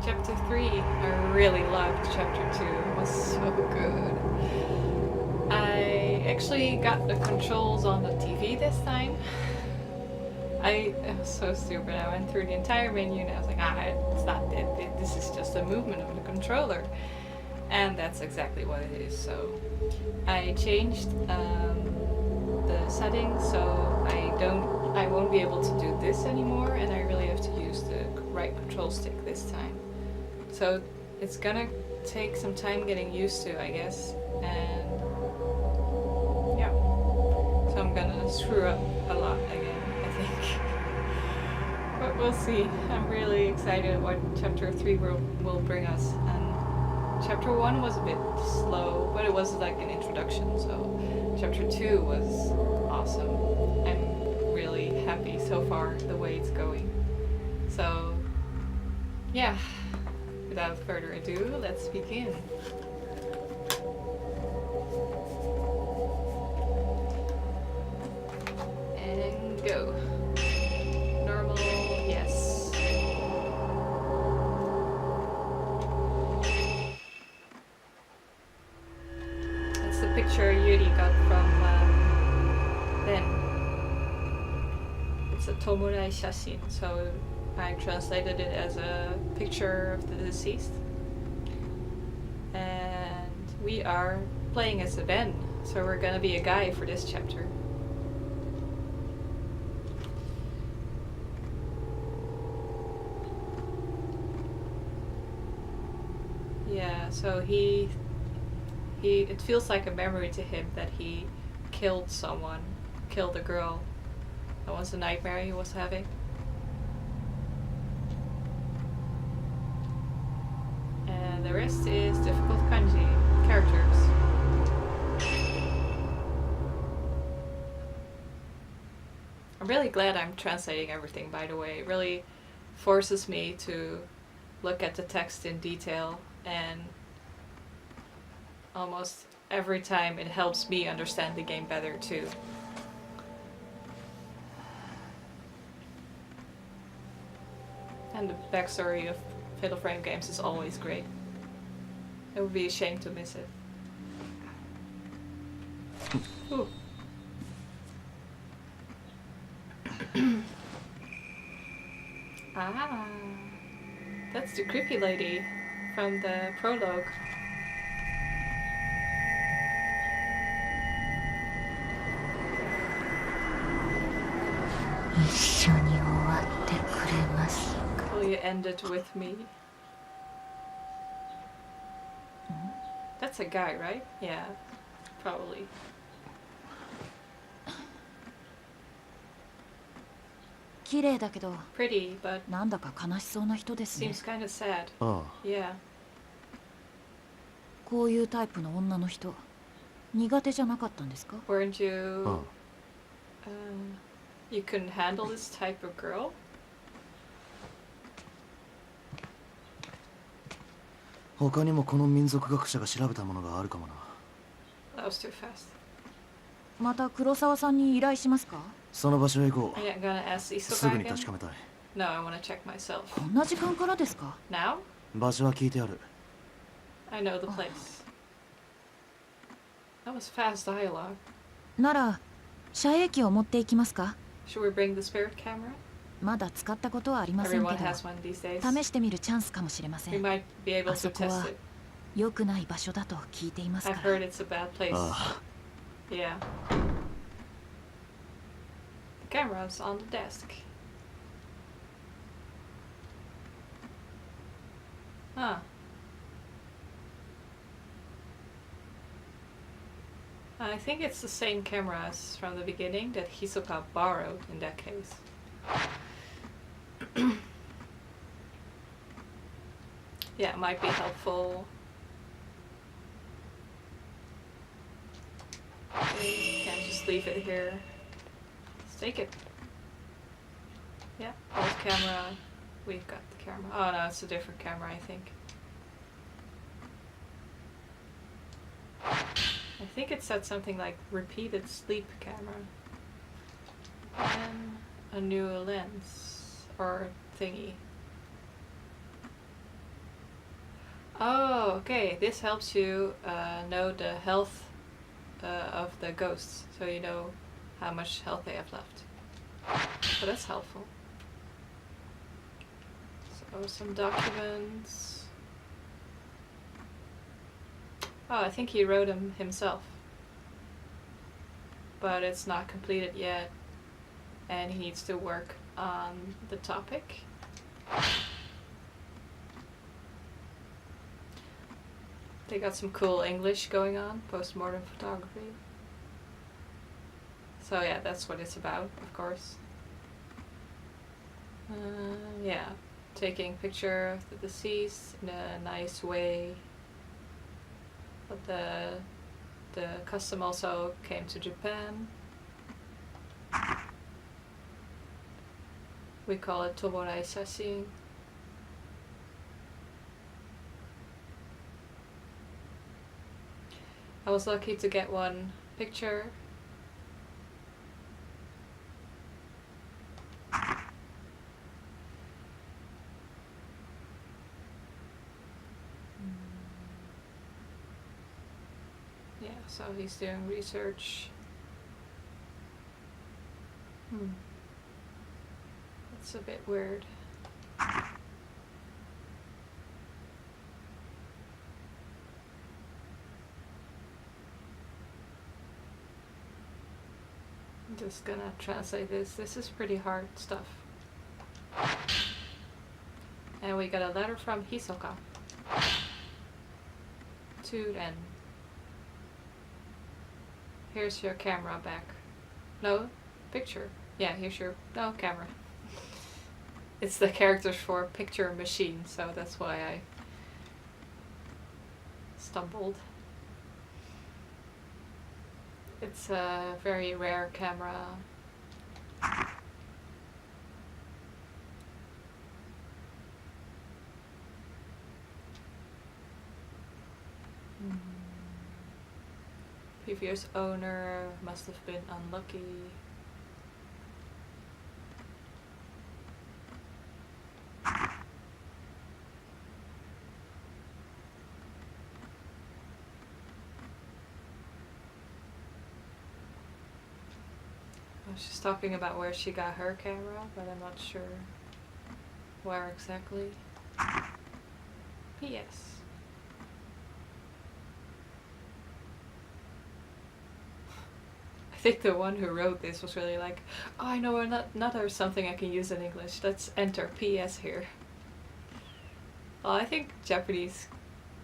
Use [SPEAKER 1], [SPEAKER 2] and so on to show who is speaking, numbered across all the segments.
[SPEAKER 1] chapter 3. I really loved chapter 2. It was so good. I actually got the controls on the TV this time. It was so stupid. I went through the entire menu and I was like, it's not it. This is just a movement of the controller. And that's exactly what it is. So I changed the settings so I won't be able to do this anymore, and I really have to use the right control stick this time. So it's gonna take some time getting used to, I guess, and yeah. So I'm gonna screw up a lot again, I think. But we'll see. I'm really excited what chapter 3 will bring us. And chapter 1 was a bit slow, but it was like an introduction, so chapter 2 was awesome. I'm really happy so far the way it's going. So yeah, without further ado, let's begin. And go. Normal, yes. That's the picture Yuri got from Ben. It's a tomorai shashin, so I translated it as a picture of the deceased. And we are playing as a Ben, so we're gonna be a guy for this chapter. Yeah, so it feels like a memory to him that he killed someone, killed a girl. That was a nightmare he was having. And the rest is difficult kanji characters. I'm really glad I'm translating everything, by the way. It really forces me to look at the text in detail, and almost every time it helps me understand the game better too. And the backstory of Fatal Frame games is always great. It would be a shame to miss it. Ooh. Ah, that's the creepy lady from the prologue. Will you end it with me? That's a guy, right? Yeah, probably. Pretty, but seems kind of sad. Yeah.
[SPEAKER 2] こういうタイプの女の人苦手じゃなかったんですか?
[SPEAKER 1] Weren't you you couldn't handle this type of girl?
[SPEAKER 3] 他にもこの民族学者が調べたものがあるかもな。
[SPEAKER 1] That was too fast.
[SPEAKER 2] また黒沢さんに依頼しますか?
[SPEAKER 3] その場所へ行こう。
[SPEAKER 1] Are you gonna ask Isoka
[SPEAKER 3] すぐに
[SPEAKER 1] again?
[SPEAKER 3] 確かめたい。
[SPEAKER 1] No, I wanna check myself.
[SPEAKER 2] こんな時間からですか?
[SPEAKER 1] Now?
[SPEAKER 3] 場所は聞いてある。
[SPEAKER 1] I know the place. That was fast dialogue.
[SPEAKER 2] なら遮影機を持っていきますか?
[SPEAKER 1] Should we bring the spirit camera?
[SPEAKER 2] まだ使ったことはありませんけ
[SPEAKER 1] Everyone
[SPEAKER 2] ど
[SPEAKER 1] has one these days.
[SPEAKER 2] 試してみるチャンスかもしれませ
[SPEAKER 1] We
[SPEAKER 2] ん。
[SPEAKER 1] might be able
[SPEAKER 2] あ
[SPEAKER 1] to
[SPEAKER 2] そこ
[SPEAKER 1] test
[SPEAKER 2] は
[SPEAKER 1] it.
[SPEAKER 2] 良くない場所だと聞いていますか
[SPEAKER 1] I've
[SPEAKER 2] ら。
[SPEAKER 1] heard it's a bad place. Yeah. The camera's on the desk. Huh. I think it's the same camera as from the beginning that Hisoka borrowed in that case. Yeah, it might be helpful. Okay, can't just leave it here. Let's take it. Yeah, old camera. We've got the camera. Oh no, it's a different camera, I think. I think it said something like repeated sleep camera. And a new lens or thingy. okay, this helps you know the health of the ghosts, so you know how much health they have left. So that's helpful. So some documents. Oh, I think he wrote them himself. But it's not completed yet, and he needs to work on the topic. They got some cool English going on, postmortem photography. So yeah, that's what it's about, of course. Yeah, taking picture of the deceased in a nice way. But the custom also came to Japan. We call it tomorai sashin. I was lucky to get one picture. Yeah, so he's doing research. That's a bit weird. I'm just gonna translate this. This is pretty hard stuff. And we got a letter from Hisoka to Ren. Here's your camera back. No, picture. Yeah, here's your... No, camera. It's the characters for picture machine, so that's why I stumbled. It's a very rare camera. Previous owner must have been unlucky. She's talking about where she got her camera, but I'm not sure where exactly. P.S. I think the one who wrote this was really like, oh, I know another something I can use in English. Let's enter P.S. here. Well, I think Japanese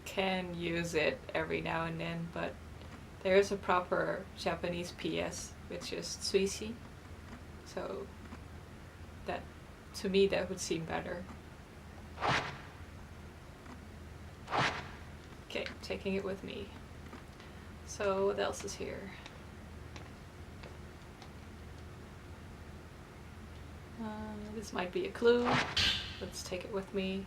[SPEAKER 1] can use it every now and then, but there is a proper Japanese P.S. which is suishi. So that, to me, that would seem better. Okay, taking it with me. So what else is here? This might be a clue. Let's take it with me.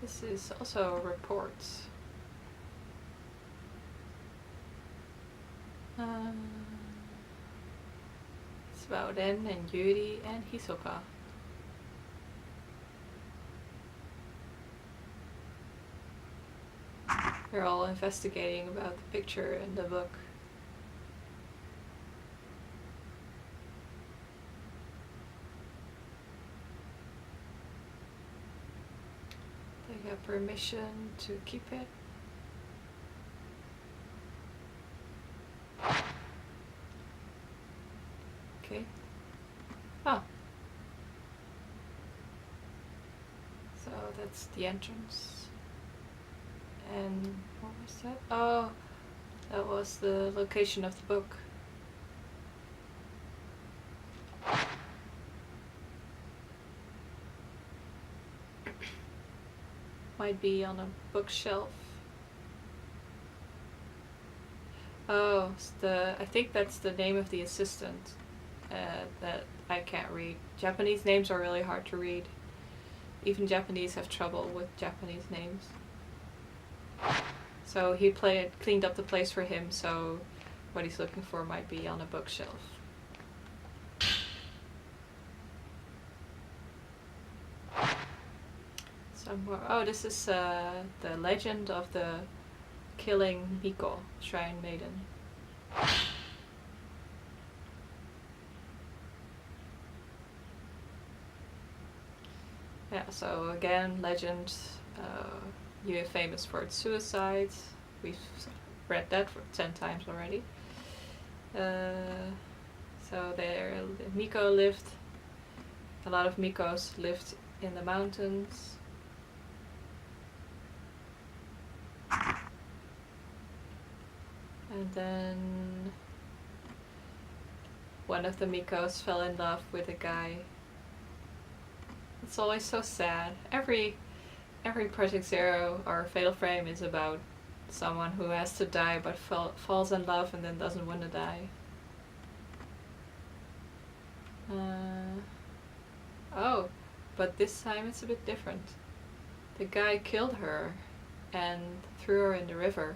[SPEAKER 1] This is also reports. It's about Ren and Yuri and Hisoka. They're all investigating about the picture in the book. They got permission to keep it. Okay. Oh. So that's the entrance. And what was that? Oh, that was the location of the book. Might be on a bookshelf. Oh, I think that's the name of the assistant that I can't read. Japanese names are really hard to read. Even Japanese have trouble with Japanese names. So he cleaned up the place for him, so what he's looking for might be on a bookshelf. some more. Oh, this is the legend of the killing Miko, Shrine Maiden. Yeah, so again, legend, you're famous for its suicides. We've read that for 10 times already. So there, Miko lived, a lot of Mikos lived in the mountains. And then one of the Mikos fell in love with a guy. It's always so sad. Every Project Zero or Fatal Frame is about someone who has to die but falls in love and then doesn't want to die. Oh, but this time it's a bit different. The guy killed her and threw her in the river.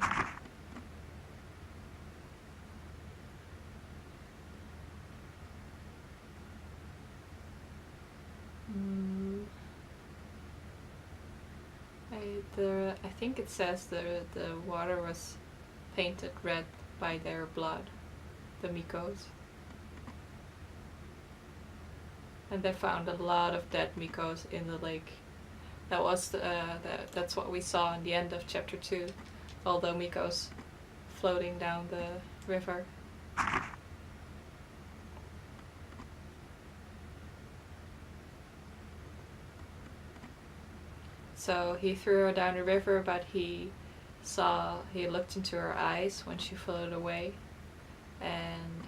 [SPEAKER 1] I think it says the water was painted red by their blood, the Mikos. And they found a lot of dead Mikos in the lake. That was that's what we saw in the end of chapter 2. All the Mikos floating down the river. So he threw her down the river, but he looked into her eyes when she floated away, and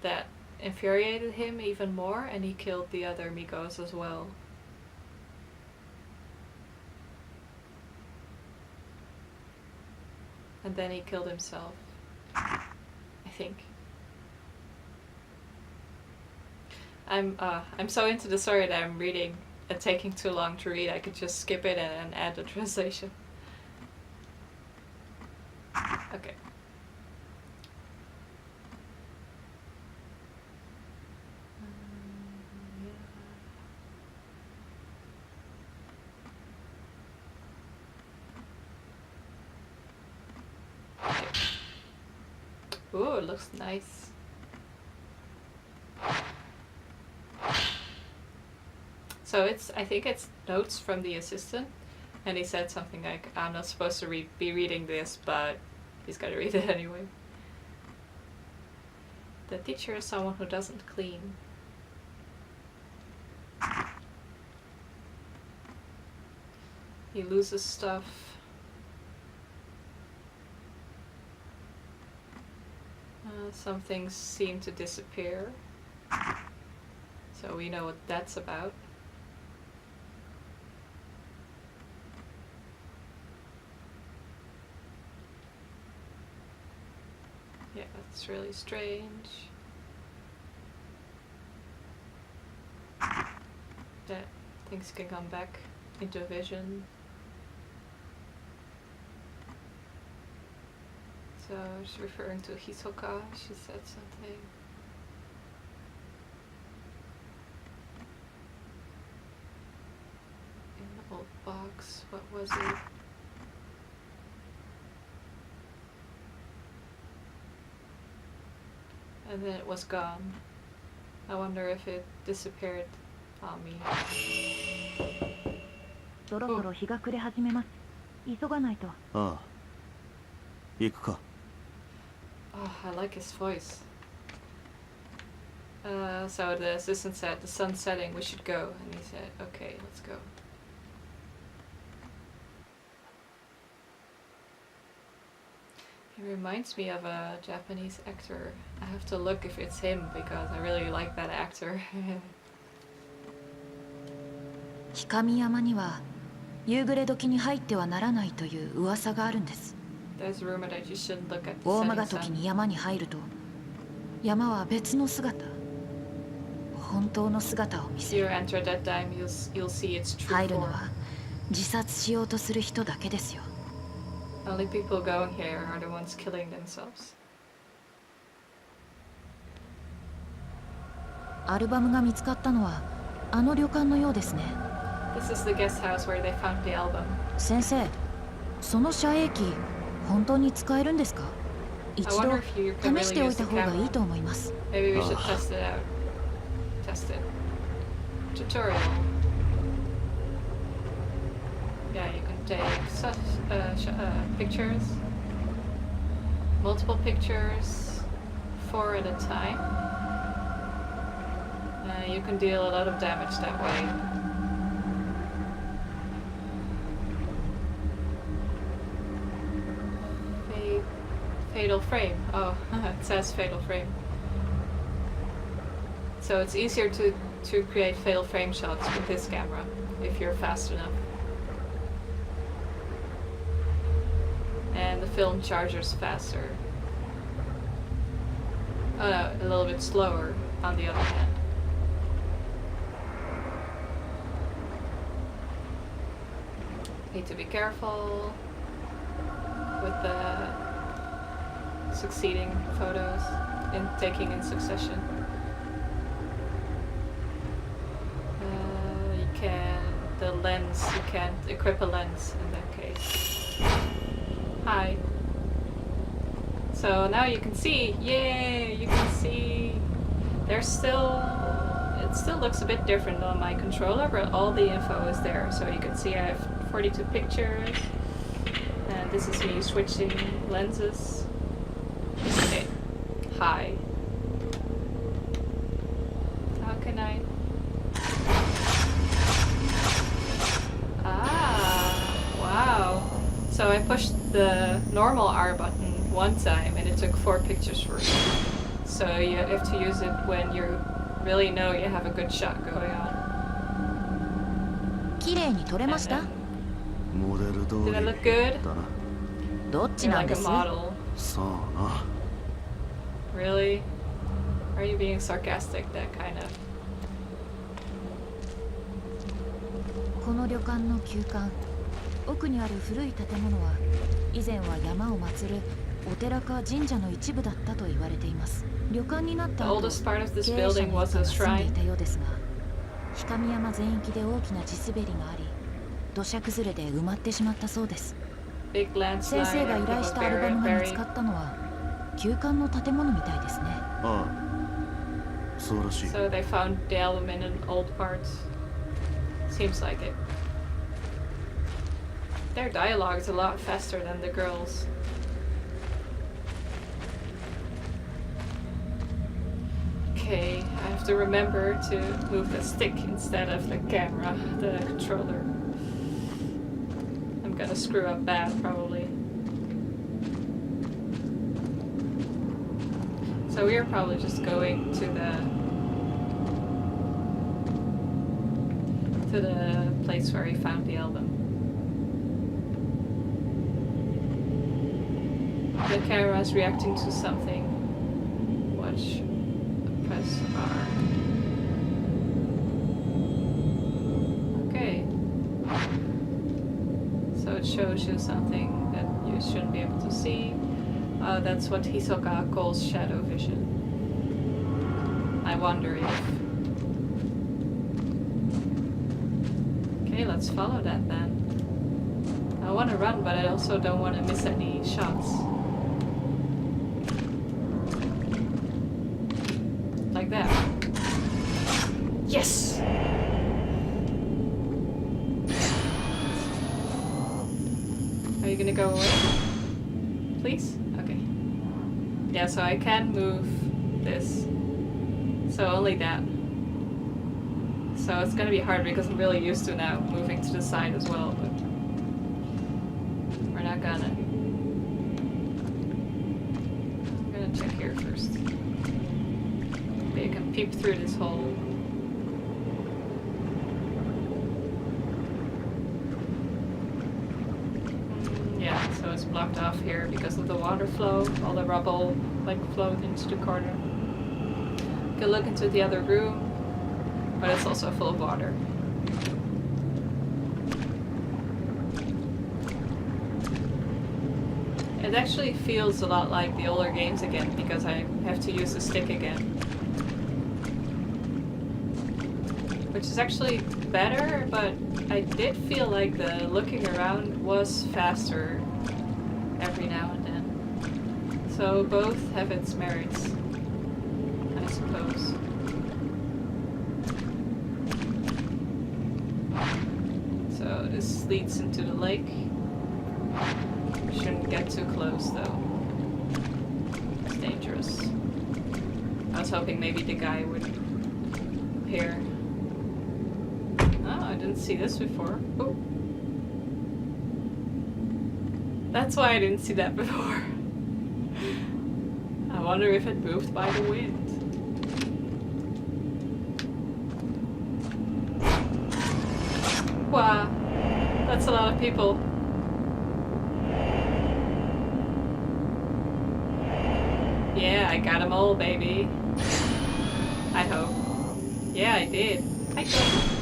[SPEAKER 1] that infuriated him even more, and he killed the other Mikos as well. And then he killed himself, I think. I'm so into the story that I'm reading and taking too long to read. I could just skip it and add the translation. Okay. Ooh, it looks nice. So I think it's notes from the assistant, and he said something like, I'm not supposed to be reading this, but he's gotta read it anyway. The teacher is someone who doesn't clean. He loses stuff. Some things seem to disappear. So we know what that's about. Yeah, that's really strange. That things can come back into vision. So she's referring to Hisoka, she said something. In the old box, what was it? And then it was gone. I wonder if it disappeared on me.
[SPEAKER 2] そろそろ日が暮れ始めます。急がないと。
[SPEAKER 3] ああ。行くか。
[SPEAKER 1] Oh, I like his voice. So the assistant said, the sun's setting, we should go. And he said, okay, let's go. He reminds me of a Japanese actor. I have to look if it's him, because I really like that actor.
[SPEAKER 2] 氷上山には夕暮れ時に入ってはならないという噂があるんです。
[SPEAKER 1] There's a rumor that you shouldn't look at the
[SPEAKER 2] 大間
[SPEAKER 1] setting
[SPEAKER 2] が時
[SPEAKER 1] sun.
[SPEAKER 2] に山に入ると山は別の姿、本当の姿を見
[SPEAKER 1] If
[SPEAKER 2] せ
[SPEAKER 1] you
[SPEAKER 2] る。
[SPEAKER 1] enter that time, you'll see its true
[SPEAKER 2] 入るの
[SPEAKER 1] form.
[SPEAKER 2] は自殺しようとする人だけですよ。
[SPEAKER 1] Only people going here are the ones killing themselves.
[SPEAKER 2] アルバムが見つかったのはあの旅館のようですね。
[SPEAKER 1] This is the guest house where they found the album.
[SPEAKER 2] 先生、その遮影機本当に使えるんですか？一
[SPEAKER 1] I
[SPEAKER 2] 度
[SPEAKER 1] wonder if you can
[SPEAKER 2] 試して
[SPEAKER 1] really
[SPEAKER 2] おい
[SPEAKER 1] use
[SPEAKER 2] た
[SPEAKER 1] the
[SPEAKER 2] 方がいい
[SPEAKER 1] camera.
[SPEAKER 2] と思います。
[SPEAKER 1] Maybe we should test it out. Test it. Tutorial. Yeah, you can take such pictures, multiple pictures, 4 at a time. You can deal a lot of damage that way. Fatal frame. Oh, it says fatal frame. So it's easier to create fatal frame shots with this camera if you're fast enough. And the film charges faster. Oh no, a little bit slower on the other hand. Need to be careful with the succeeding photos in taking in succession. The lens, you can't equip a lens in that case. Hi. So now you can see, yay, you can see. It still looks a bit different on my controller, but all the info is there. So you can see I have 42 pictures, and this is me switching lenses. Okay, hi. How can I? Wow. So I pushed the normal R button one time and it took 4 pictures for me. So you have to use it when you really know you have a good shot going on.
[SPEAKER 2] 綺麗に撮れました？
[SPEAKER 1] Did I look good?
[SPEAKER 2] どっち
[SPEAKER 1] You're
[SPEAKER 2] なん
[SPEAKER 1] like
[SPEAKER 2] で
[SPEAKER 1] a
[SPEAKER 2] す？
[SPEAKER 1] model.
[SPEAKER 3] さあな。
[SPEAKER 1] Really? Are you being sarcastic, that kind of?
[SPEAKER 2] この旅館の旧館、奥にある古い建物は以前は山を祀るお寺か神社の一部だったと言われています。旅館になった後、
[SPEAKER 1] The oldest part of this
[SPEAKER 2] 経営者
[SPEAKER 1] building
[SPEAKER 2] の
[SPEAKER 1] was
[SPEAKER 2] 人
[SPEAKER 1] a
[SPEAKER 2] が住んでい
[SPEAKER 1] shrine.
[SPEAKER 2] たようですが、氷上山全域で大きな地滑りがあり、土砂崩れで埋まってしまったそうです。
[SPEAKER 1] Big
[SPEAKER 2] 先
[SPEAKER 1] landslide
[SPEAKER 2] 生が依
[SPEAKER 1] and
[SPEAKER 2] 頼
[SPEAKER 1] people
[SPEAKER 2] したアルバムが見つか
[SPEAKER 1] buried.
[SPEAKER 2] ったのは旧館の建物みたいですね。
[SPEAKER 3] ああ、そうらしい。
[SPEAKER 1] So they found the album in an old part. Seems like it. Their dialogue is a lot faster than the girls. Okay, I have to remember to move the stick instead of the camera, the controller. I'm gonna screw up bad, probably. So we are probably just going to the place where he found the album. The camera is reacting to something. Watch. Press R. Okay. So it shows you something that you shouldn't be able to see. That's what Hisoka calls shadow vision. I wonder if... Okay, let's follow that then. I want to run, but I also don't want to miss any shots. Like that. Yes! Are you gonna go away? Please? Okay. Yeah, so I can move this. So only that. So it's gonna be hard because I'm really used to now moving to the side as well, but we're not gonna. I'm gonna check here first. Maybe I can peep through this hole. Yeah, so it's blocked off here because of the water flow. All the rubble like flowed into the corner. You can look into the other room, but it's also full of water. It actually feels a lot like the older games again because I have to use the stick again. which is actually better, but I did feel like the looking around was faster every now and then. So both have its merits, I suppose. So this leads into the lake. Shouldn't get too close though. It's dangerous. I was hoping maybe the guy would appear. Oh, I didn't see this before. Oh. That's why I didn't see that before. I wonder if it moved by the wind. Wow, that's a lot of people. Yeah, I got them all, baby. I hope. Yeah, I did. I got them.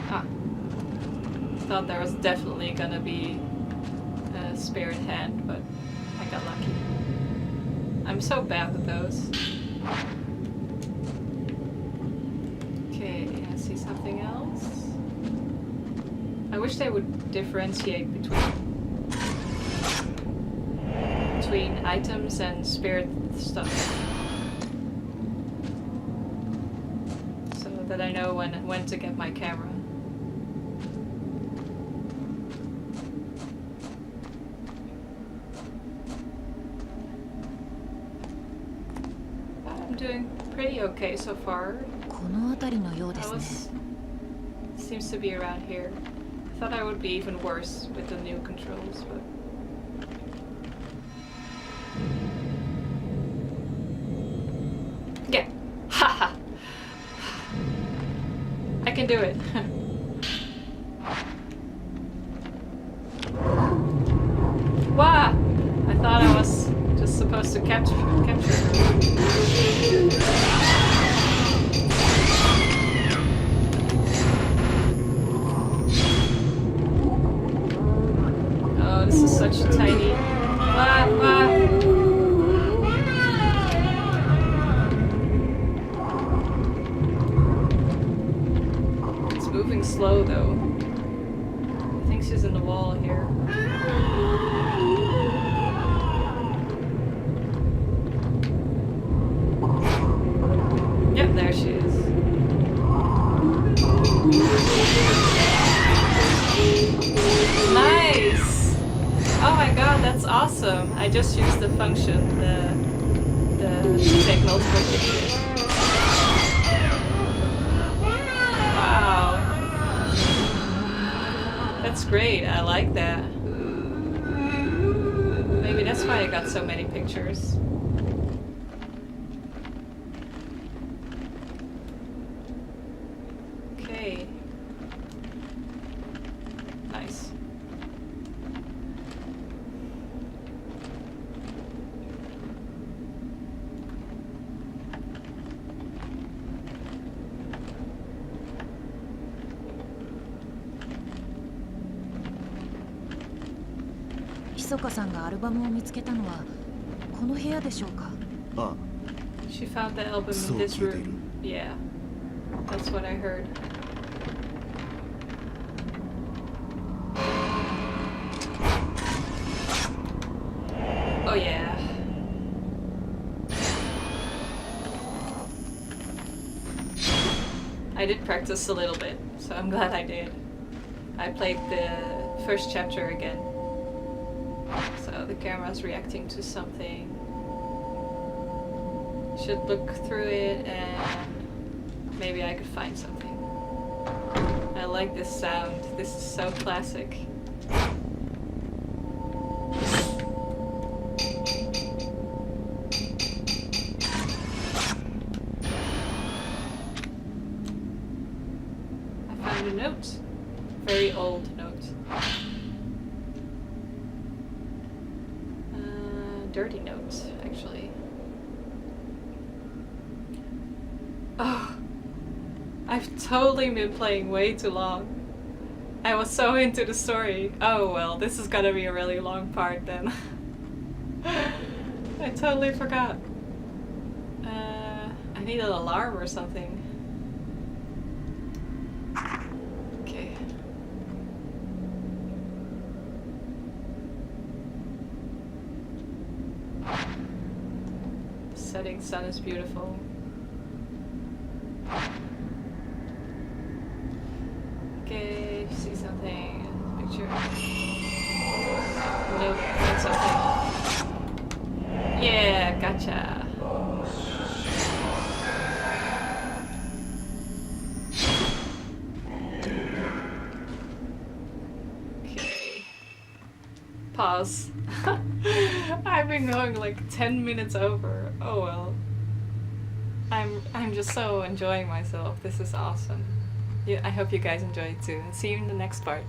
[SPEAKER 1] Ah. Thought there was definitely gonna be a spirit hand, but I got lucky. I'm so bad with those. Okay, I see something else. I wish they would differentiate between items and spirit stuff, so that I know when to get my camera. I'm doing pretty okay so far.
[SPEAKER 2] この辺りのようですね。
[SPEAKER 1] Seems to be around here. I thought I would be even worse with the new controls, but... Yeah! Haha! I can do it! Wow! I thought I was just supposed to capture her. This is such a tiny... It's moving slow though. I think she's in the wall here. Yep, there she is. Nice! Oh my god, that's awesome! I just used the function, to take multiple pictures. Wow. That's great, I like that. Maybe that's why I got so many pictures. Okay. Nice.
[SPEAKER 2] ひそかさんがアルバムを見つけたのはこの部屋でしょうか。
[SPEAKER 3] ああ、
[SPEAKER 1] She found the album in this room. Yeah, that's what I heard. Oh yeah. I did practice a little bit, so I'm glad I did. I played the first chapter again. So the camera's reacting to something. Should look through it and maybe I could find something. I like this sound. This is so classic. I found a note. Very old note. Dirty note, actually. Oh, I've totally been playing way too long. I was so into the story. Oh well, this is gonna be a really long part then. I totally forgot. I need an alarm or something. Okay. Setting sun is beautiful. Okay, if you see something, picture. Nope, that's something. Yeah, gotcha. Okay. Pause. I've been going like 10 minutes over. Oh well. I'm just so enjoying myself. This is awesome. Yeah, I hope you guys enjoy it too. And see you in the next part.